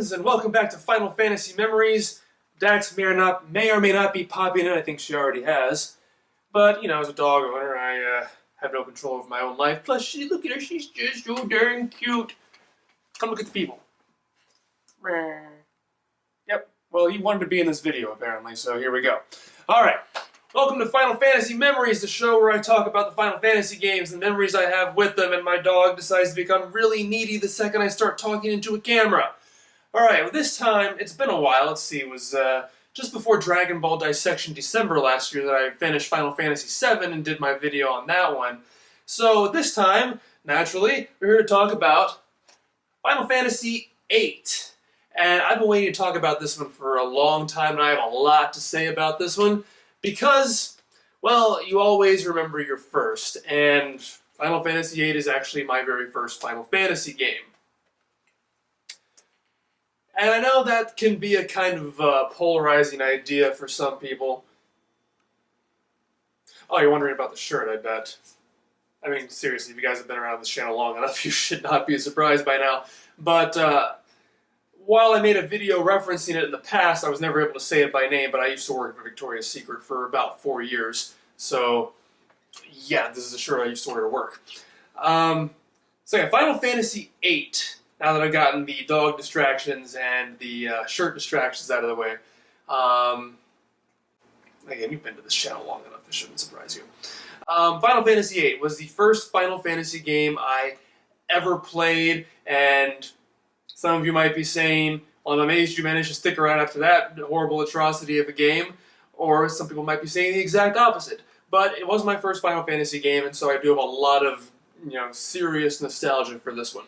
friends, and welcome back to Final Fantasy Memories. Dax may or may not be popping in. I think she already has. But, you know, as a dog owner, I have no control over my own life. Plus, look at her, she's just so darn cute. Come look at the people. Yep, well, he wanted to be in this video, apparently, so here we go. Alright, welcome to Final Fantasy Memories, the show where I talk about the Final Fantasy games and memories I have with them, and my dog decides to become really needy the second I start talking into a camera. Alright, well, this time, it's been a while. Let's see, it was just before Dragon Ball Dissection December last year that I finished Final Fantasy VII and did my video on that one. So this time, naturally, we're here to talk about Final Fantasy VIII. And I've been waiting to talk about this one for a long time, and I have a lot to say about this one, because, well, you always remember your first, and Final Fantasy VIII is actually my very first Final Fantasy game. And I know that can be a kind of polarizing idea for some people. Oh, you're wondering about the shirt, I bet. I mean, seriously, if you guys have been around this channel long enough, you should not be surprised by now. But, while I made a video referencing it in the past, I was never able to say it by name, but I used to work for Victoria's Secret for about 4 years. So, yeah, this is a shirt I used to wear to work. So yeah, Final Fantasy VIII, now that I've gotten the dog distractions and the shirt distractions out of the way. Again, you've been to this channel long enough, this shouldn't surprise you. Final Fantasy VIII was the first Final Fantasy game I ever played, and some of you might be saying, well, I'm amazed you managed to stick around after that horrible atrocity of a game, or some people might be saying the exact opposite. But it was my first Final Fantasy game, and so I do have a lot of, serious nostalgia for this one.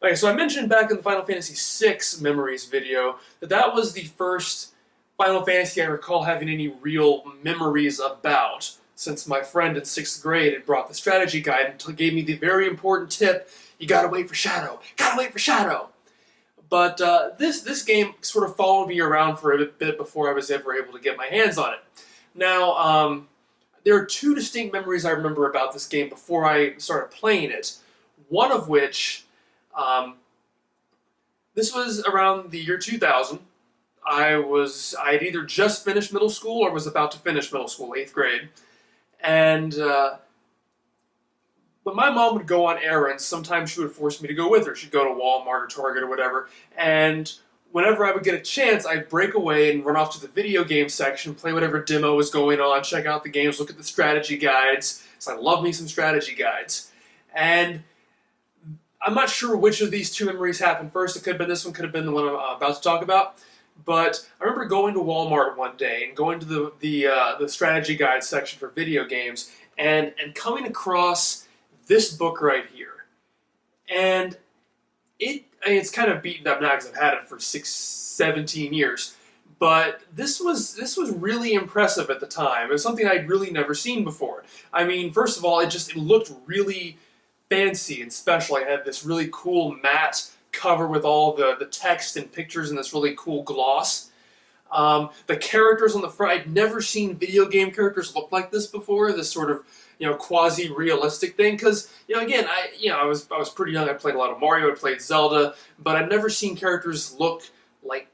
Okay, so I mentioned back in the Final Fantasy VI Memories video that that was the first Final Fantasy I recall having any real memories about, since my friend in 6th grade had brought the strategy guide and gave me the very important tip, you gotta wait for Shadow, gotta wait for Shadow. But this game sort of followed me around for a bit before I was ever able to get my hands on it. Now, there are two distinct memories I remember about this game before I started playing it. One of which, this was around the year 2000. I had either just finished middle school or was about to finish middle school, 8th grade. And when my mom would go on errands, sometimes she would force me to go with her. She'd go to Walmart or Target or whatever, and whenever I would get a chance, I'd break away and run off to the video game section, play whatever demo was going on, check out the games, look at the strategy guides, because I love me some strategy guides. And I'm not sure which of these two memories happened first. It could have been this one, could have been the one I'm about to talk about. But I remember going to Walmart one day and going to the strategy guide section for video games and coming across this book right here. And it's kind of beaten up now because I've had it for 17 years. But this was really impressive at the time. It was something I'd really never seen before. I mean, first of all, it looked really fancy and special. I had this really cool matte cover with all the text and pictures and this really cool gloss. The characters on the front, I'd never seen video game characters look like this before, this sort of, quasi-realistic thing, because, again, I was pretty young, I played a lot of Mario, I played Zelda, but I'd never seen characters look like,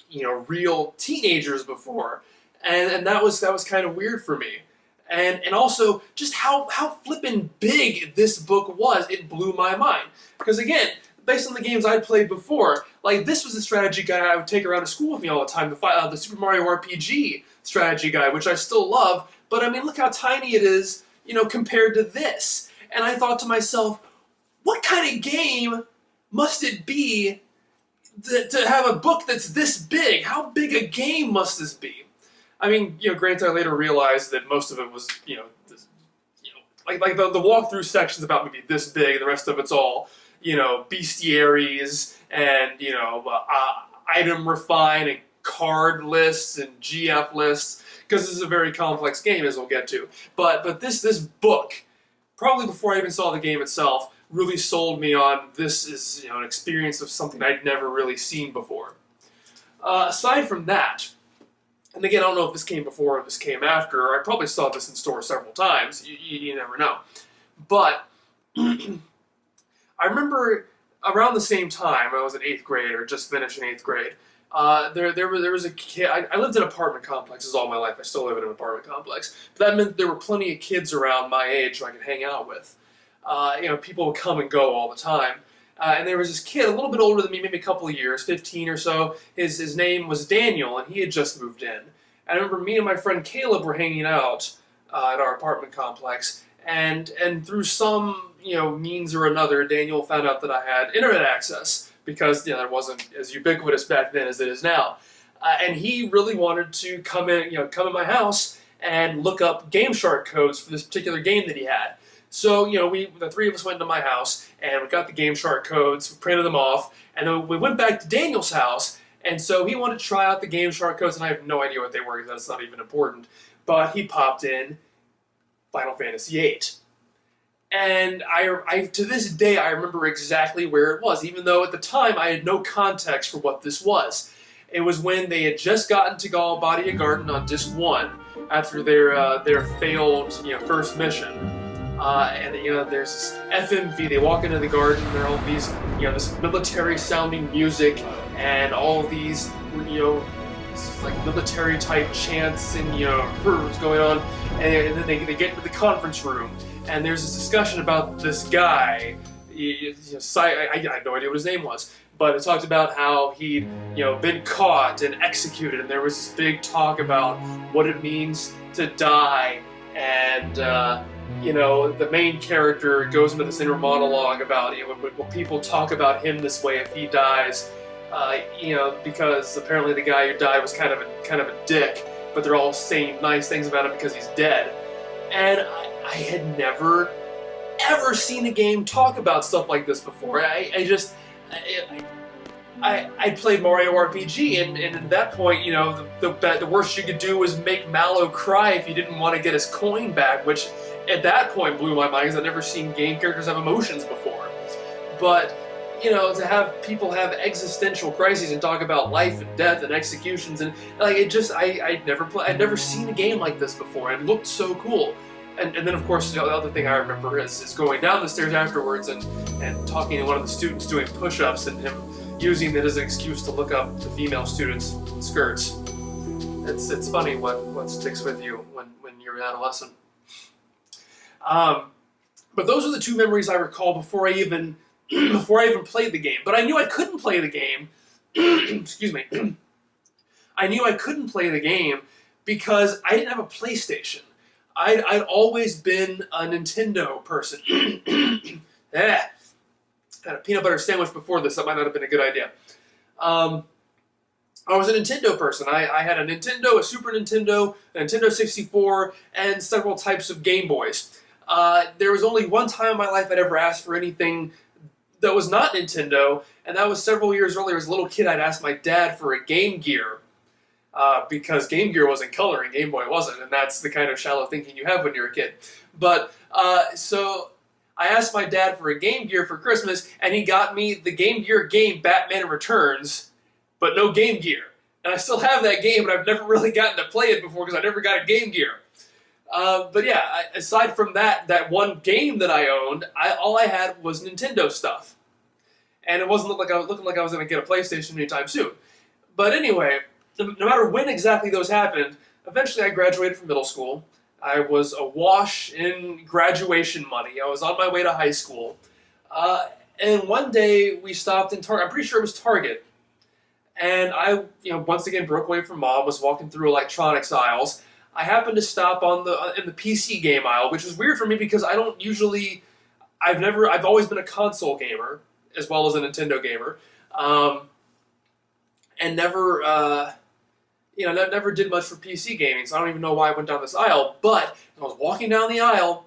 real teenagers before, and that was kind of weird for me. And also, just how flippin' big this book was, it blew my mind. Because again, based on the games I'd played before, like this was the strategy guide I would take around to school with me all the time, the Super Mario RPG strategy guide, which I still love, but I mean, look how tiny it is, compared to this. And I thought to myself, what kind of game must it be to have a book that's this big? How big a game must this be? I mean, granted, I later realized that most of it was, like the walkthrough section's about maybe this big, and the rest of it's all, bestiaries and, item refine and card lists and GF lists, because this is a very complex game, as we'll get to. But this book, probably before I even saw the game itself, really sold me on this is, an experience of something I'd never really seen before. Aside from that, and again, I don't know if this came before or this came after, I probably saw this in store several times, you never know. But I remember around the same time, I was in 8th grade or just finished in 8th grade. There was a kid. I lived in apartment complexes all my life. I still live in an apartment complex. But that meant there were plenty of kids around my age who I could hang out with. People would come and go all the time. And there was this kid, a little bit older than me, maybe a couple of years, 15 or so. His name was Daniel, and he had just moved in. And I remember me and my friend Caleb were hanging out at our apartment complex, and through some means or another, Daniel found out that I had internet access because that wasn't as ubiquitous back then as it is now. And he really wanted to come in my house and look up Game Shark codes for this particular game that he had. So, the three of us went to my house, and we got the Game Shark codes, we printed them off, and then we went back to Daniel's house, and so he wanted to try out the Game Shark codes, and I have no idea what they were, because that's not even important. But he popped in Final Fantasy VIII. And I to this day, I remember exactly where it was, even though at the time I had no context for what this was. It was when they had just gotten to Galbadia Garden on Disc 1, after their failed first mission. And there's this FMV. They walk into the garden. There are all these, this military-sounding music, and all of these, like military-type chants and what's going on. And then they get into the conference room, and there's this discussion about this guy. I had no idea what his name was, but it talked about how he'd been caught and executed, and there was this big talk about what it means to die, and the main character goes into this inner monologue about when people talk about him this way if he dies, because apparently the guy who died was kind of a dick, but they're all saying nice things about him because he's dead. And I had never ever seen a game talk about stuff like this before. I played Mario RPG, and at that point, the worst you could do was make Mallow cry if you didn't want to get his coin back, which at that point blew my mind because I'd never seen game characters have emotions before. But, to have people have existential crises and talk about life and death and executions, and I'd never seen a game like this before. It looked so cool. And then, of course, the other thing I remember is going down the stairs afterwards and talking to one of the students doing push-ups and him using it as an excuse to look up the female students' skirts. It's funny what sticks with you when you're an adolescent. But those are the two memories I recall before I even played the game. But I knew I couldn't play the game. Excuse me. I knew I couldn't play the game because I didn't have a PlayStation. I'd always been a Nintendo person. Had a peanut butter sandwich before this. That might not have been a good idea. I was a Nintendo person. I had a Nintendo, a Super Nintendo, a Nintendo 64, and several types of Game Boys. There was only one time in my life I'd ever asked for anything that was not Nintendo, and that was several years earlier. As a little kid, I'd asked my dad for a Game Gear. Because Game Gear wasn't color and Game Boy wasn't, and that's the kind of shallow thinking you have when you're a kid. But, so I asked my dad for a Game Gear for Christmas, and he got me the Game Gear game Batman Returns, but no Game Gear. And I still have that game, but I've never really gotten to play it before because I never got a Game Gear. But yeah, aside from that one game that I owned, all I had was Nintendo stuff. And it wasn't looking like I was going to get a PlayStation anytime soon. But anyway, no matter when exactly those happened, eventually I graduated from middle school. I was awash in graduation money. I was on my way to high school. And one day we stopped in Target. I'm pretty sure it was Target. And I, once again broke away from Mom, was walking through electronics aisles. I happened to stop in the PC game aisle, which was weird for me because I don't usually, I've always been a console gamer, as well as a Nintendo gamer. And never never did much for PC gaming, so I don't even know why I went down this aisle. But as I was walking down the aisle,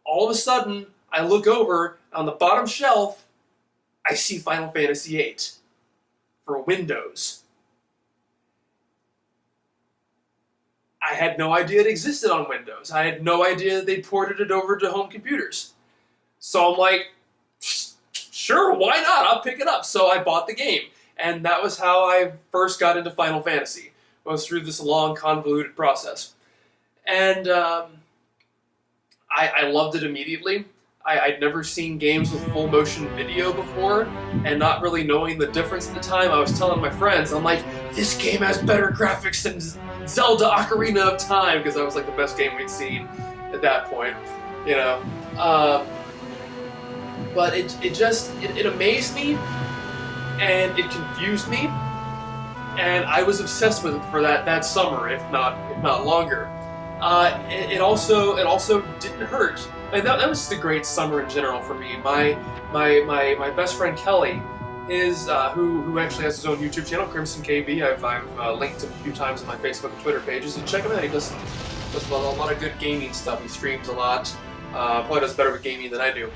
all of a sudden, I look over, on the bottom shelf, I see Final Fantasy VIII for Windows. I had no idea it existed on Windows. I had no idea they ported it over to home computers. So I'm like, sure, why not? I'll pick it up. So I bought the game. And that was how I first got into Final Fantasy. Was through this long, convoluted process. And I loved it immediately. I'd never seen games with full motion video before, and not really knowing the difference at the time, I was telling my friends, I'm like, this game has better graphics than Zelda Ocarina of Time, because that was like the best game we'd seen at that point, you know. But it amazed me, and it confused me, and I was obsessed with it for that summer, if not longer. It also didn't hurt. Like that was just a great summer in general for me. My best friend Kelly, who actually has his own YouTube channel, Crimson KB. I've linked him a few times on my Facebook and Twitter pages, and check him out. He does a lot of good gaming stuff. He streams a lot. Probably does better with gaming than I do.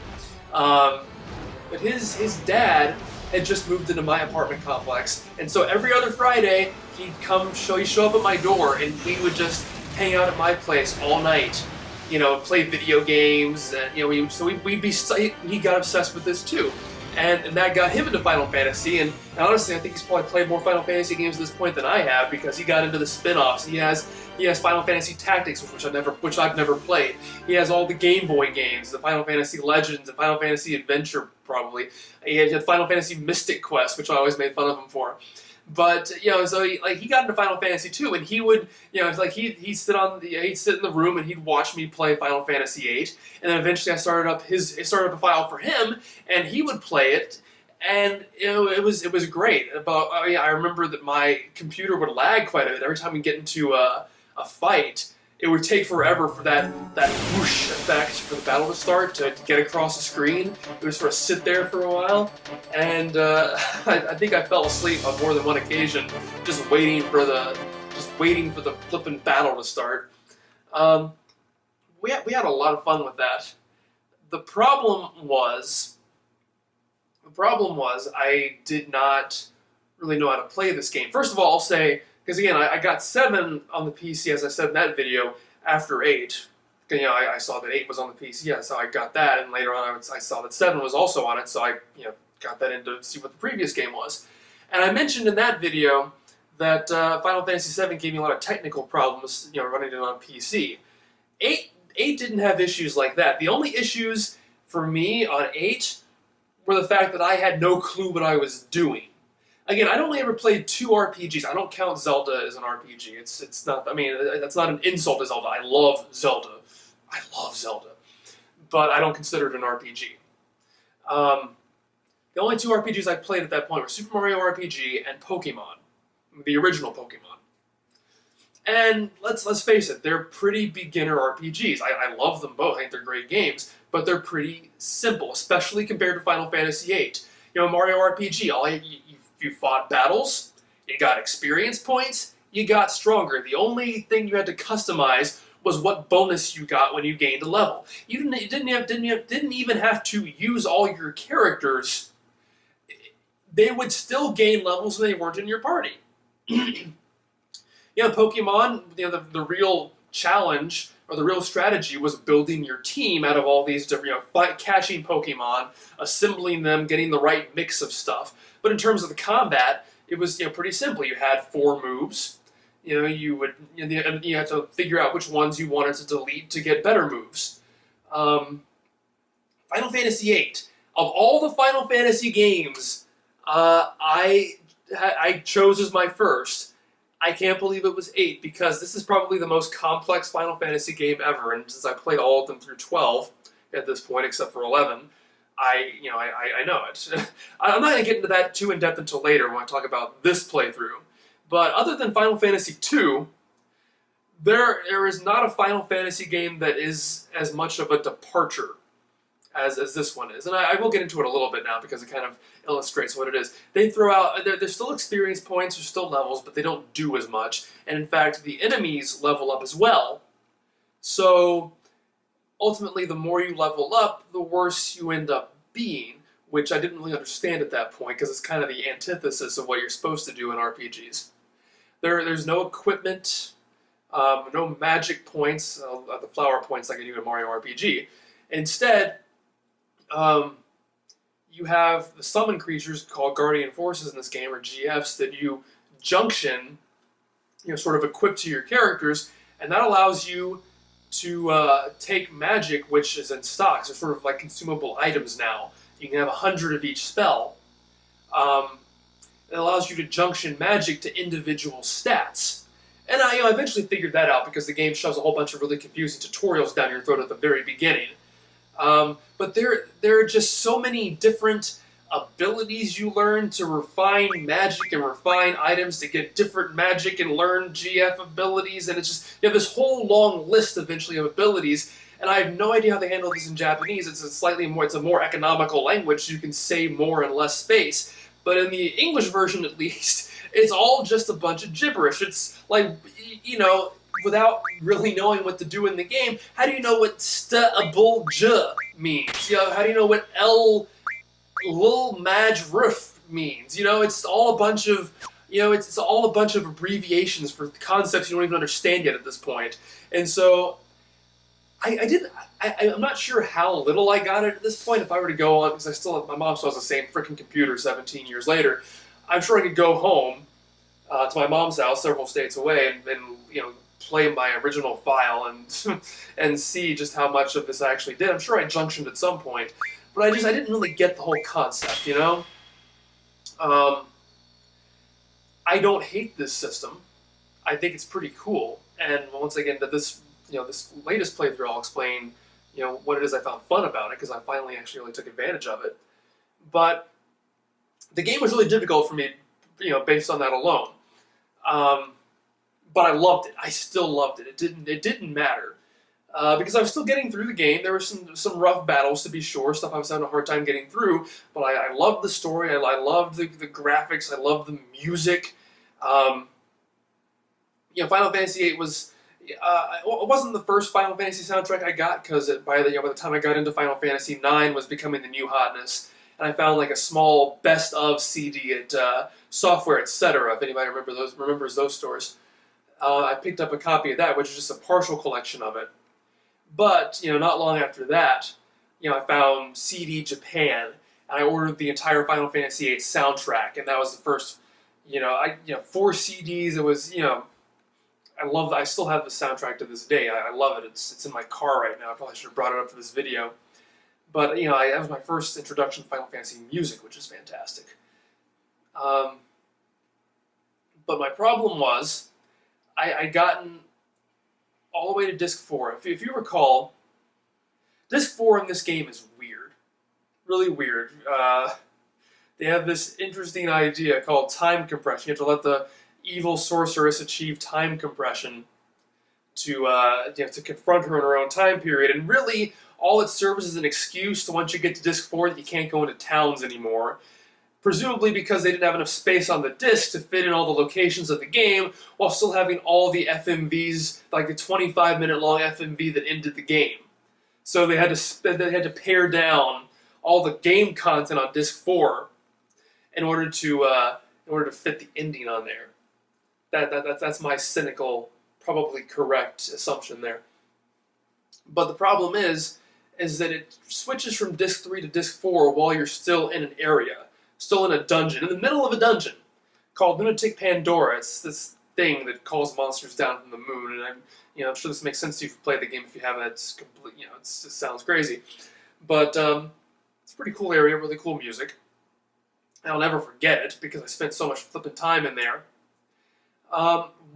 But his dad had just moved into my apartment complex, and so every other Friday he'd show up at my door, and we would just hang out at my place all night, you know, play video games, and you know, he got obsessed with this too, and that got him into Final Fantasy, and honestly, I think he's probably played more Final Fantasy games at this point than I have, because he got into the spin-offs. He has Final Fantasy Tactics, which I've never played. He has all the Game Boy games, the Final Fantasy Legends, and Final Fantasy Adventure, probably. He had Final Fantasy Mystic Quest, which I always made fun of him for. But you know, so he got into Final Fantasy too, and he would, you know, it's like he'd sit in the room and he'd watch me play Final Fantasy VIII, and then eventually I started up a file for him, and he would play it, and you know, it was great. I remember that my computer would lag quite a bit every time we get into a fight. It would take forever for that whoosh effect for the battle to start to get across the screen. It would sort of sit there for a while, and I think I fell asleep on more than one occasion, just waiting for the flippin' battle to start. We had a lot of fun with that. The problem was I did not really know how to play this game. First of all, I'll say, because again, I got 7 on the PC, as I said in that video, after 8. You know, I saw that 8 was on the PC, so I got that, and later on I saw that 7 was also on it, so I got that in to see what the previous game was. And I mentioned in that video that Final Fantasy VII gave me a lot of technical problems, you know, running it on PC. 8 didn't have issues like that. The only issues for me on 8 were the fact that I had no clue what I was doing. Again, I'd only ever played 2 RPGs. I don't count Zelda as an RPG. It's not. I mean, that's not an insult to Zelda. I love Zelda. But I don't consider it an RPG. The only 2 RPGs I played at that point were Super Mario RPG and Pokemon, the original Pokemon. And let's face it, they're pretty beginner RPGs. I love them both. I think they're great games, but they're pretty simple, especially compared to Final Fantasy VIII. You know, Mario RPG, you fought battles, you got experience points, you got stronger. The only thing you had to customize was what bonus you got when you gained a level. You didn't even have to use all your characters. They would still gain levels when they weren't in your party. You know, Pokemon, you know, the real challenge or the real strategy was building your team out of all these different, you know, catching Pokemon, assembling them, getting the right mix of stuff. But in terms of the combat, it was, you know, pretty simple. You had 4 moves. You know, you had to figure out which ones you wanted to delete to get better moves. Final Fantasy VIII. Of all the Final Fantasy games, I chose as my first. I can't believe it was 8, because this is probably the most complex Final Fantasy game ever, and since I played all of them through 12 at this point, except for 11, I know it. I'm not going to get into that too in-depth until later when I talk about this playthrough. But other than Final Fantasy II, there is not a Final Fantasy game that is as much of a departure as this one is. And I will get into it a little bit now because it kind of illustrates what it is. They throw out, there's still experience points, there's still levels, but they don't do as much. And in fact, the enemies level up as well. So ultimately, the more you level up, the worse you end up being, which I didn't really understand at that point because it's kind of the antithesis of what you're supposed to do in RPGs. There's no equipment, no magic points, the flower points like I do in Mario RPG. Instead, you have the summon creatures called Guardian Forces in this game, or GFs, that you junction, you know, sort of equip to your characters, and that allows you take magic, which is in stocks, they're sort of like consumable items now. You can have 100 of each spell. It allows you to junction magic to individual stats. And I eventually figured that out because the game shoves a whole bunch of really confusing tutorials down your throat at the very beginning. But there are just so many different abilities you learn to refine magic and refine items to get different magic and learn GF abilities, and it's just, you have this whole long list eventually of abilities, and I have no idea how they handle this in Japanese. It's a more economical language, so you can say more in less space, but in the English version at least, it's all just a bunch of gibberish. It's like, without really knowing what to do in the game, how do you know what sta-a-bull-j means? How do you know what Lil Maj Roof means? It's all a bunch of, it's all a bunch of abbreviations for concepts you don't even understand yet at this point. And so, I'm not sure how little I got it at this point. If I were to go on, because my mom still has the same freaking computer 17 years later, I'm sure I could go home to my mom's house several states away and play my original file and and see just how much of this I actually did. I'm sure I junctioned at some point. But I didn't really get the whole concept, I don't hate this system. I think it's pretty cool. And once again, this latest playthrough, I'll explain, what it is I found fun about it, because I finally actually really took advantage of it. But the game was really difficult for me, based on that alone. But I loved it. I still loved it. It didn't matter. Because I was still getting through the game. There were some rough battles, to be sure, stuff I was having a hard time getting through, but I loved the story, I loved the graphics, I loved the music. Final Fantasy VIII was, it wasn't the first Final Fantasy soundtrack I got, because by the time I got into Final Fantasy IX was becoming the new hotness, and I found like a small best of CD at Software, etc., if anybody remembers those stores. I picked up a copy of that, which is just a partial collection of it. But, not long after that, I found CD Japan, and I ordered the entire Final Fantasy VIII soundtrack, and that was the first, 4 CDs. It was, I still have the soundtrack to this day. I love it. It's in my car right now. I probably should have brought it up for this video. But, that was my first introduction to Final Fantasy music, which is fantastic. But my problem was, I'd gotten all the way to Disc 4. If you recall, Disc 4 in this game is weird. Really weird. They have this interesting idea called time compression. You have to let the evil sorceress achieve time compression to confront her in her own time period. And really, all it serves as an excuse to, once you get to Disc 4, that you can't go into towns anymore. Presumably because they didn't have enough space on the disc to fit in all the locations of the game, while still having all the FMVs, like the 25-minute long FMV that ended the game. So they had to pare down all the game content on Disc 4 in order to fit the ending on there. That's my cynical, probably correct assumption there. But the problem is that it switches from Disc 3 to Disc 4 while you're still in an area. Still in a dungeon, in the middle of a dungeon, called Lunatic Pandora. It's this thing that calls monsters down from the moon, and I'm sure this makes sense to you if you play the game. If you haven't, it's complete. It just sounds crazy, but it's a pretty cool area, really cool music. And I'll never forget it because I spent so much flipping time in there.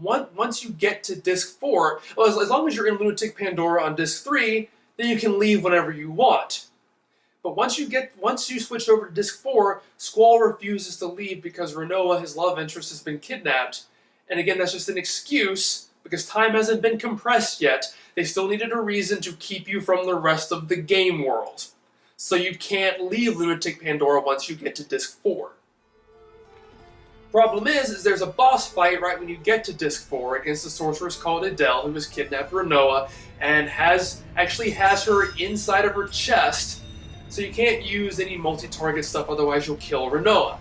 Once you get to Disc 4, well, as long as you're in Lunatic Pandora on Disc 3, then you can leave whenever you want. But once you switch over to Disc 4, Squall refuses to leave because Renoa, his love interest, has been kidnapped. And again, that's just an excuse, because time hasn't been compressed yet. They still needed a reason to keep you from the rest of the game world. So you can't leave Lunatic Pandora once you get to Disc 4. Problem is there's a boss fight right when you get to Disc 4 against a sorceress called Adele, who has kidnapped Renoa, and actually has her inside of her chest. So you can't use any multi-target stuff, otherwise you'll kill Renoa.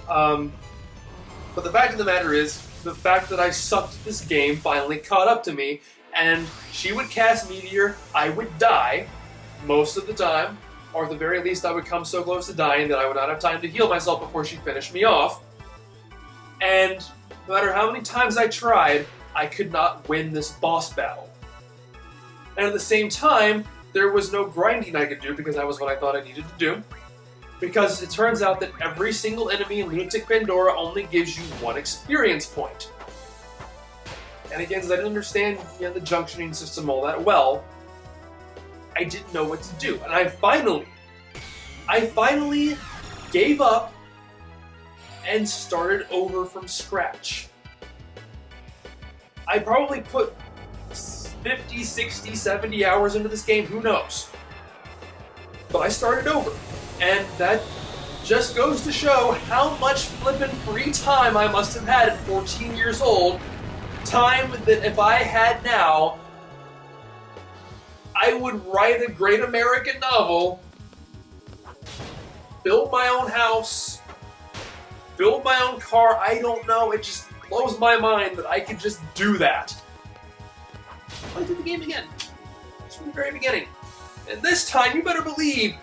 But the fact of the matter is, the fact that I sucked at this game finally caught up to me, and she would cast Meteor, I would die, most of the time, or at the very least I would come so close to dying that I would not have time to heal myself before she finished me off. And no matter how many times I tried, I could not win this boss battle. And at the same time, there was no grinding I could do because that was what I thought I needed to do. Because it turns out that every single enemy in Lunatic Pandora only gives you 1 experience point. And again, as I didn't understand the junctioning system all that well, I didn't know what to do. And I finally gave up and started over from scratch. I probably put 50, 60, 70 hours into this game, who knows? But I started over. And that just goes to show how much flippin' free time I must have had at 14 years old. Time that if I had now, I would write a great American novel, build my own house, build my own car. I don't know, it just blows my mind that I could just do that. I did the game again, just from the very beginning. And this time, you better believe,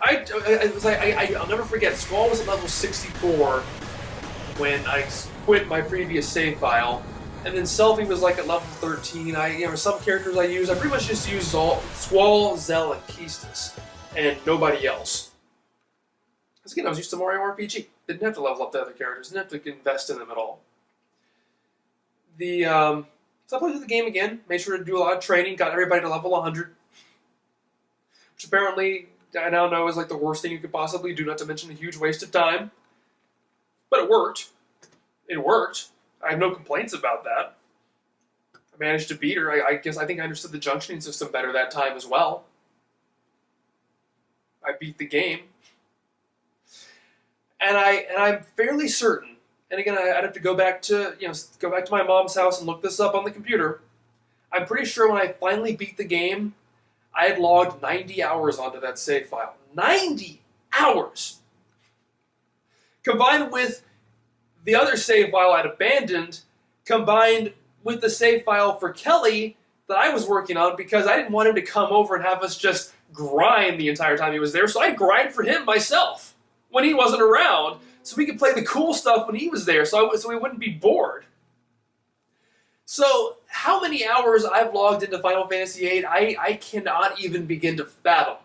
I'll never forget, Squall was at level 64 when I quit my previous save file, and then Selphie was like at level 13. Some characters I use, I pretty much just use Squall, Zell, and Keestis, and nobody else. Because again, I was used to Mario RPG. Didn't have to level up the other characters, didn't have to invest in them at all. So I played through the game again, made sure to do a lot of training, got everybody to level 100, which apparently I now know is like the worst thing you could possibly do, not to mention a huge waste of time. But it worked. It worked. I have no complaints about that. I managed to beat her. I think I understood the junctioning system better that time as well. I beat the game. And I'm fairly certain, and again I'd have to go back to my mom's house and look this up on the computer. I'm pretty sure when I finally beat the game, I had logged 90 hours onto that save file. 90 hours! Combined with the other save file I'd abandoned, combined with the save file for Kelly that I was working on because I didn't want him to come over and have us just grind the entire time he was there, so I'd grind for him myself when he wasn't around, so we could play the cool stuff when he was there, so we wouldn't be bored. So, how many hours I've logged into Final Fantasy VIII, I cannot even begin to fathom.